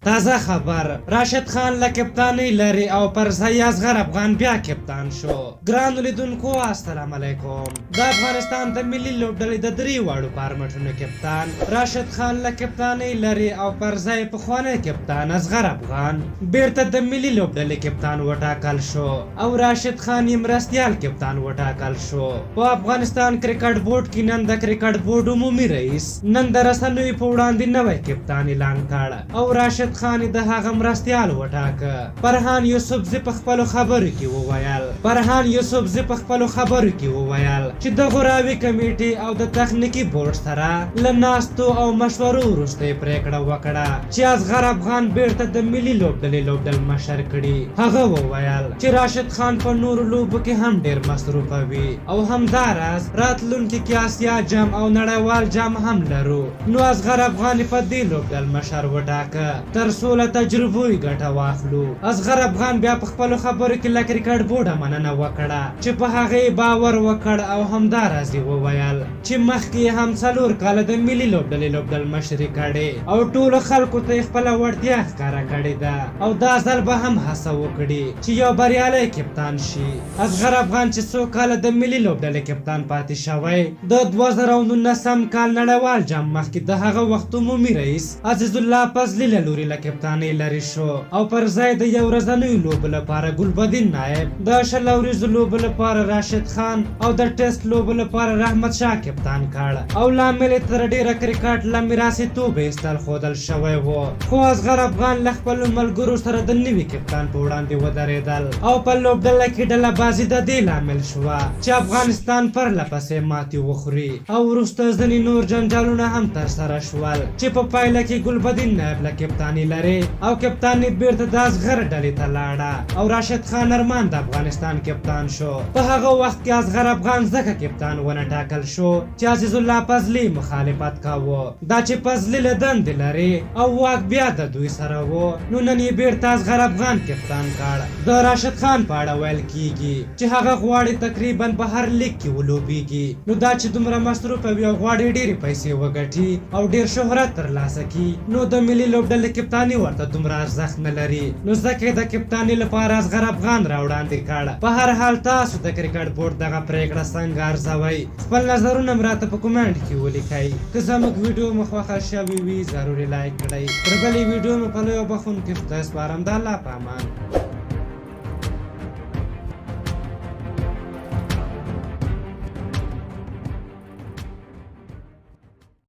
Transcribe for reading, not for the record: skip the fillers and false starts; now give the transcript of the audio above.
تازه خبر راشد خان له کپتانۍ لري او پر ځای اصغر افغان بیا کپتان شو. ګرانو لیدونکو السلام علیکم. د افغانستان د ملي لوبډلې د درې واړو فارمټونو کپتان راشد خان له کپتانۍ لري او پر ځای پخوانی کپتان اصغر افغان بیرته د ملي لوبډلې کپتان وټاکل شو او راشد خان یې مرستیال کپتان وټاکل شو. په افغانستان کرکټ بورډ کې نن د کرکټ بورډ عمومي رئیس نن د رسنیو په وړاندې نوی کپتان اعلان کړ او راشد خان د هغه مرستیال وټاکه. فرحان یوسفزي په خپلو خبرو کې وویل چې د غوراوي کمیټې او د تخنیکي بورډ سره له ناستو او مشورو وروسته پریکړه وکړه چې اصغر افغان بیرته د ملي لوبډل مشر کړي. هغه وویل چې راشد خان په نورو لوبو کې هم ډیر مصروفه وي او همداراز راتلونکي کې آسیا جام او نړیوال جام هم لرو، نو اصغر افغان په دې لوبډل مشر وټاکه تر څو له تجربو یې ګټه واخلو. اصغر افغان بیا په خپلو خبرو کې له کرکټ بورډه مننه وکړه چې په هغه یې باور وکړ او همداراز یې وویل چې مخکې هم 4 کاله د ملي لوبډل مشري کړې او ټولو خلکو ته یې خپله وړتیا ښکاره کړې ده او دا ځل به هم هڅه وکړي چې یو بریالی کپتان شي. اصغر افغان چې 100 کاله د ملي لوبډلې کپتان پاتې شوی د 2019 کال نړیوال جام مخکې د هغه وخت عمومي رئیس عزیز الله فضلي له لوري له کپتانۍ لرې شو او پر ځای د یو ورځنیو لوبو لپاره ګلبدین نایب، د 20 ورځو لوبو لپاره راشد خان او د ټیسټ لوبو لپاره رحمت شاه کپتان کړ او لامل یې تر ډیره کرکټ له میراثیتوب ایستل ښودل شوی و. خو اصغر افغان له خپلو ملګرو سره د نوي کپتان په وړاندې ودرېدل او په لوبډله کې ډله بازي د دې لامل شوه چې افغانستان پرله پسې ماتې وخوري او وروسته ځینې نور جنجالونه هم ترسره شول چې په پایله کې ګلبدین نایب له کپتانۍ لري او کپتانۍ بیرته د اصغر ډلې ته لاړه او راشد خان ارمان د افغانستان کپتان شو. په هغه وخت کې اصغر افغان ځکه کپتان ونه ټاکل شو چې عزیز الله فضلي مخالفت کاوه دا چې فضلي له دندې لري او واک بیا د دوی سره و، نو نن یې بیرته اصغر افغان کپتان کړ. د راشد خان په اړه ویل کیږي چې هغه غواړي تقریبا په هر لیګ کې ولوبیږي، نو دا چې دومره مصروفه وي او غواړي ډېرې پیسې وګټي او ډېر شهرت ترلاسه کړي، نو د ملي لوبډلې کپتاني ورته دومره ارزښت نه لري، نو ځکه د کپتانۍ لپاره اصغر افغان راوړاندې کړ. په هر حال تاسو د کرکټ بورډ دغه پریکړه څنګه ارزوئ؟ خپل نظرونه هم راته په کومنټ کې ولیکئ. که زموږ ویډیو مو خوښه شوې وي ضروري لایک کړئ. تر بلې ویډیو مو په لویو بخښونکي خدای سپارم. د الله په امان.